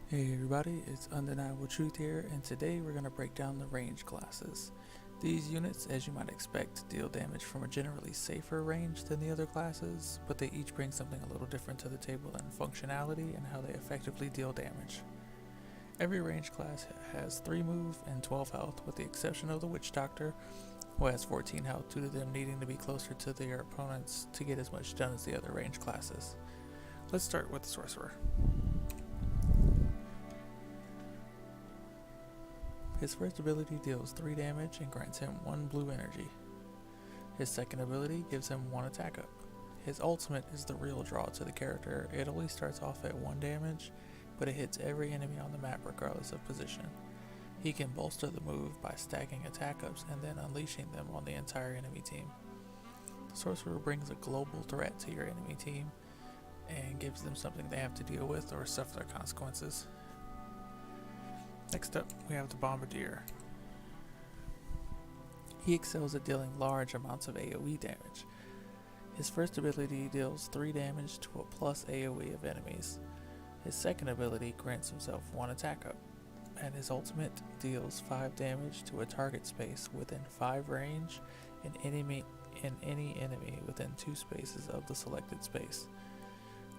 Hey everybody, it's Undeniable Truth here, and today we're going to break down the range classes. These units, as you might expect, deal damage from a generally safer range than the other classes, but they each bring something a little different to the table in functionality and how they effectively deal damage. Every range class has 3 move and 12 health, with the exception of the Witch Doctor, who has 14 health due to them needing to be closer to their opponents to get as much done as the other range classes. Let's start with the Sorcerer. His first ability deals 3 damage and grants him 1 blue energy. His second ability gives him 1 attack up. His ultimate is the real draw to the character. It only starts off at 1 damage, but it hits every enemy on the map regardless of position. He can bolster the move by stacking attack ups and then unleashing them on the entire enemy team. The Sorcerer brings a global threat to your enemy team and gives them something they have to deal with or suffer their consequences. Next up, we have the Bombardier. He excels at dealing large amounts of AoE damage. His first ability deals 3 damage to a plus AoE of enemies. His second ability grants himself 1 attack up, and his ultimate deals 5 damage to a target space within 5 range and any enemy within 2 spaces of the selected space.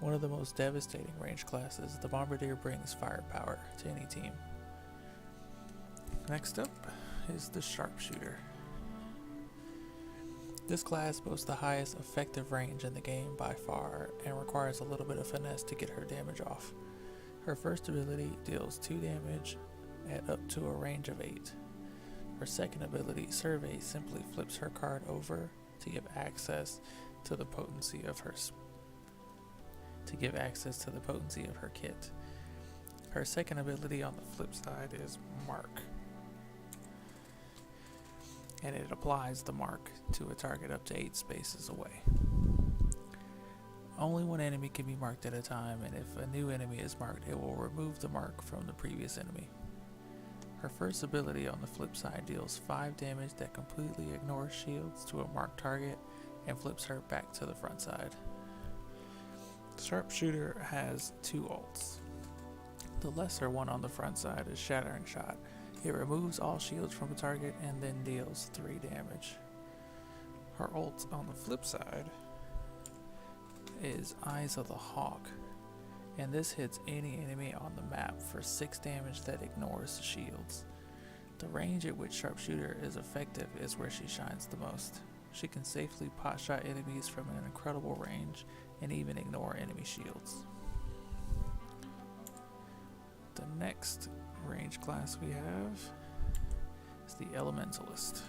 One of the most devastating range classes, the Bombardier brings firepower to any team. Next up is the Sharpshooter. This class boasts the highest effective range in the game by far and requires a little bit of finesse to get her damage off. Her first ability deals 2 damage at up to a range of 8. Her second ability, Survey, simply flips her card over to give access to the potency of her kit. Her second ability on the flip side is Mark, and it applies the mark to a target up to 8 spaces away. Only 1 enemy can be marked at a time, and if a new enemy is marked, it will remove the mark from the previous enemy. Her first ability on the flip side deals 5 damage that completely ignores shields to a marked target and flips her back to the front side. The Sharpshooter has 2 ults. The lesser one on the front side is Shattering Shot. It removes all shields from a target and then deals 3 damage. Her ult on the flip side is Eyes of the Hawk, and this hits any enemy on the map for 6 damage that ignores shields. The range at which Sharpshooter is effective is where she shines the most. She can safely potshot enemies from an incredible range and even ignore enemy shields. The next range class we have is the Elementalist.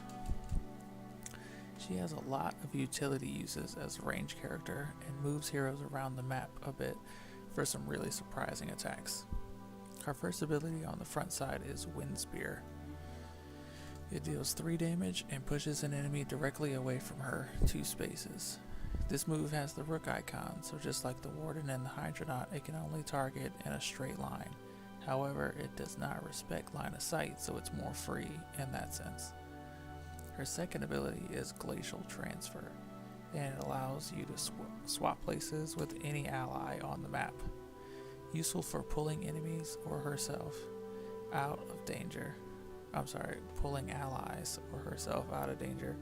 She has a lot of utility uses as a range character and moves heroes around the map a bit for some really surprising attacks. Her first ability on the front side is Wind Spear. It deals 3 damage and pushes an enemy directly away from her 2 spaces. This move has the rook icon, so just like the Warden and the Hydronaut, it can only target in a straight line. However, it does not respect line of sight, so it's more free in that sense. Her second ability is Glacial Transfer, and it allows you to swap places with any ally on the map. Useful for pulling enemies or herself out of danger. Pulling allies or herself out of danger.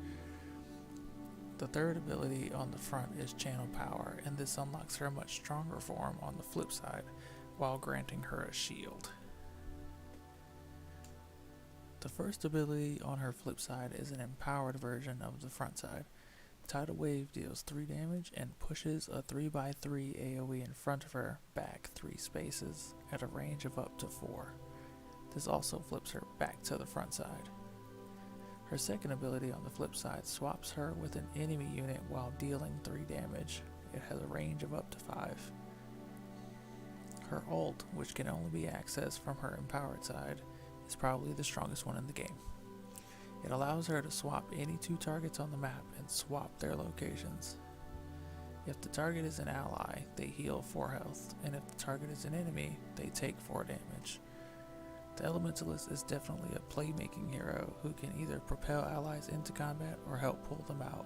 The third ability on the front is Channel Power, and this unlocks her much stronger form on the flip side, while granting her a shield. The first ability on her flip side is an empowered version of the front side. Tidal Wave deals 3 damage and pushes a 3x3 AoE in front of her back 3 spaces at a range of up to 4. This also flips her back to the front side. Her second ability on the flip side swaps her with an enemy unit while dealing 3 damage. It has a range of up to 5. Her ult, which can only be accessed from her empowered side, is probably the strongest one in the game. It allows her to swap any 2 targets on the map and swap their locations. If the target is an ally, they heal 4 health, and if the target is an enemy, they take 4 damage. The Elementalist is definitely a playmaking hero who can either propel allies into combat or help pull them out.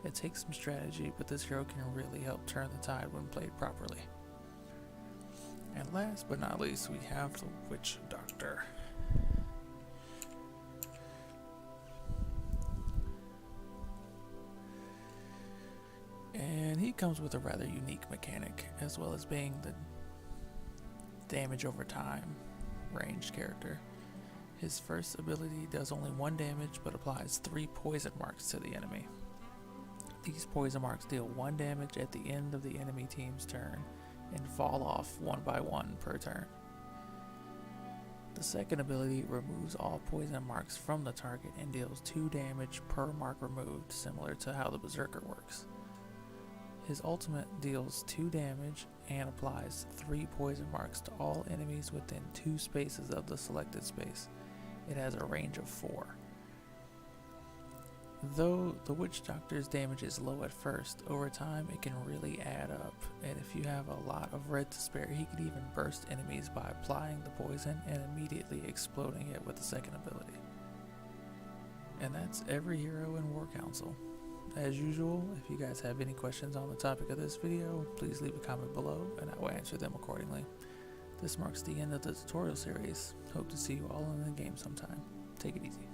It takes some strategy, but this hero can really help turn the tide when played properly. And last but not least, we have the Witch Doctor. And he comes with a rather unique mechanic, as well as being the damage over time ranged character. His first ability does only 1 damage, but applies 3 poison marks to the enemy. These poison marks deal 1 damage at the end of the enemy team's turn, and fall off 1 by 1 per turn. The second ability removes all poison marks from the target and deals 2 damage per mark removed, similar to how the Berserker works. His ultimate deals 2 damage and applies 3 poison marks to all enemies within 2 spaces of the selected space. It has a range of 4. Though the Witch Doctor's damage is low at first, over time it can really add up, and if you have a lot of red to spare, he could even burst enemies by applying the poison and immediately exploding it with the second ability. And that's every hero in War Council. As usual, if you guys have any questions on the topic of this video, please leave a comment below and I will answer them accordingly. This marks the end of the tutorial series. Hope to see you all in the game sometime. Take it easy.